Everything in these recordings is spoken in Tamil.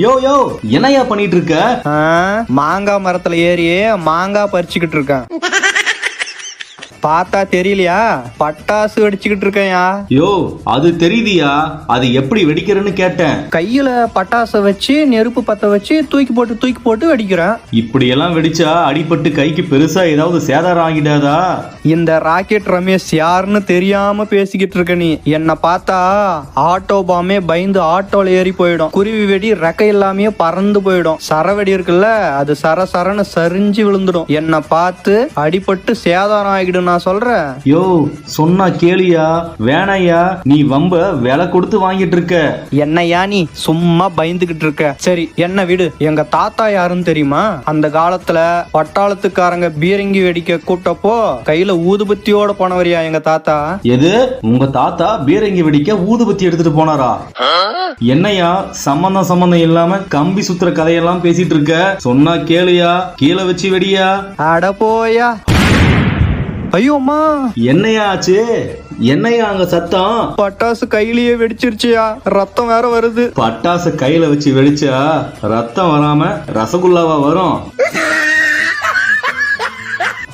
யோ யோ என்னையா பண்ணிட்டு இருக்க? மாங்காய் மரத்துல ஏறி மாங்காய் பறிச்சுக்கிட்டு இருக்கேன். பார்த்தா தெரியலையா? பட்டாசு வெடிச்சுக்கிட்டு இருக்கேன்யா. யோ அது தெரியுதியா, அது எப்படி வெடிக்கிறேன்னு கேட்டேன். கையில பட்டாசை வச்சு நெருப்பு பத்த வச்சு தூக்கி போட்டு வெடிக்கிறேன். இப்படி எல்லாம் வெடிச்சா அடிபட்டு கைக்கு பெருசா ஏதாவது சேதாரம் ஆகிடாதா? இந்த ராக்கெட் ரமேஷ் யாருன்னு தெரியாம பேசிக்கிட்டு இருக்க நீ. என்ன பார்த்தா ஆட்டோ பாமே பயந்து ஆட்டோல ஏறி போயிடும். குருவி வெடி ரெக்கை இல்லாமே பறந்து போயிடும். சரவெடி இருக்குல்ல, அது சரசரன்னு சரிஞ்சு விழுந்துடும். என்ன பார்த்து அடிபட்டு சேதாரம் ஆகிடும் நான் சொல்றேன். யோ சொன்னா கேளியா, வேணையா, நீ வம்ப விலை கொடுத்து வாங்கிட்டு இருக்க. என்னையா நீ சும்மா பயந்துகிட்டு இருக்க? சரி என்ன விடு. எங்க தாத்தா யாருன்னு தெரியுமா? அந்த காலத்துல பட்டாளத்துக்காரங்க பீரங்கி வெடிக்க கூட்டப்போ கையில ஊதுபத்தியோட போனவரியா எங்க தாத்தா. எது, உங்க தாத்தா பீரங்கி வெடிக்க ஊதுபத்தி எடுத்துட்டு போனாரா? என்னையா சம்பந்தம் இல்லாம கம்பி சுத்துற கதையெல்லாம் பேசிட்டு இருக்க? சொன்னா கேளியா, கீழே வச்சு வெடியா. அட போயா. ஐயோம்மா, என்னையா ஆச்சு? என்னையா அங்க சத்தம்? பட்டாசு கையிலேயே வெடிச்சிருச்சியா, ரத்தம் வேற வருது. பட்டாசு கையில வச்சு வெடிச்சா ரத்தம் வராம ரசகுல்லாவா வரும்?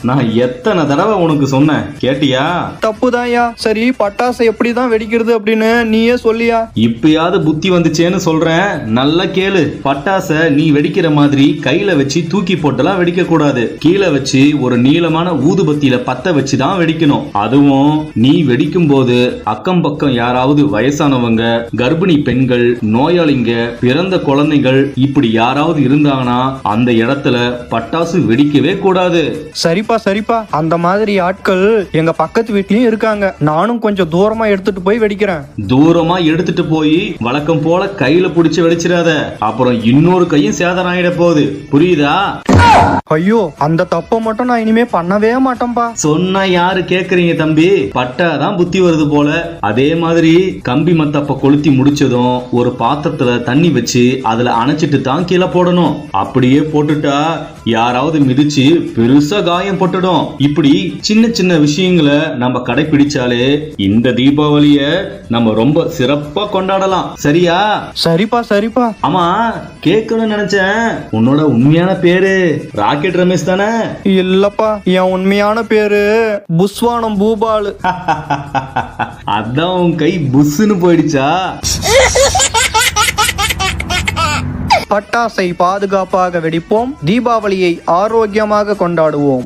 நான் எத்தனை தடவை உனக்கு சொன்னேன், கேட்டியா? தப்புதான்யா. சரி பட்டாசை எப்படிதான் வெடிக்கிறது அப்படின்னு நீயே சொல்லியா. இப்பயாவது புத்தி வந்துச்சேன்னு சொல்றேன், நல்லா கேளு. பட்டாச நீ வெடிக்கிற மாதிரி கையில வச்சு தூக்கி போட்டெல்லாம் வெடிக்க கூடாது. கீழே வச்சு ஒரு நீளமான ஊதுபத்தியில பத்த வச்சுதான் வெடிக்கணும். அதுவும் நீ வெடிக்கும் போது அக்கம் பக்கம் யாராவது வயசானவங்க, கர்ப்பிணி பெண்கள், நோயாளிங்க, பிறந்த குழந்தைகள் இப்படி யாராவது இருந்தாங்கன்னா அந்த இடத்துல பட்டாசு வெடிக்கவே கூடாது. சரிப்பா, அந்த மாதிரி ஆட்கள் எங்க பக்கத்து வீட்லயும் இருக்காங்க. நானும் கொஞ்சம் தூரமா எடுத்துட்டு போய் வெடிக்கிறேன். தூரமா எடுத்துட்டு போய் வழக்கம் போல கையில புடிச்சு வெடிச்சிடாத, அப்புறம் இன்னொரு கையும் சேதம் ஆயிட போகுது, புரியுதா? ஐயோ, அந்த தப்ப மட்டும் நான் இனிமே பண்ணவே மாட்டேன்பா. சொன்னா யாரு கேக்குறீங்க தம்பி? பட்டாதான் புத்தி வருது போல. அதே மாதிரி கம்பி மத்தப்ப கொளுத்தி முடிச்சதும் ஒரு பாத்திரத்துல தண்ணி வச்சு அதுல அணைச்சிட்டு தான் கீழே போடணும். அப்படியே போட்டுட்டா யாராவது மிதிச்சு பெருசா காயம் போட்டுடும். இப்படி சின்ன சின்ன விஷயங்களை நம்ம கடைபிடிச்சாலே இந்த தீபாவளிய நம்ம ரொம்ப சிறப்பா கொண்டாடலாம். சரியா? சரிப்பா. ஆமா, கேட்கணும்னு நினைச்சேன், உன்னோட உண்மையான பேரு ராக்கெட் ரமேஷ் தானே? இல்லப்பா, என் உண்மையான பேரு புஸ்வானம் பூபாலு. அதான் உன் கை புஸ்ன்னு போயிடுச்சா? பட்டாசை பாதுகாப்பாக வெடிப்போம், தீபாவளியை ஆரோக்கியமாக கொண்டாடுவோம்.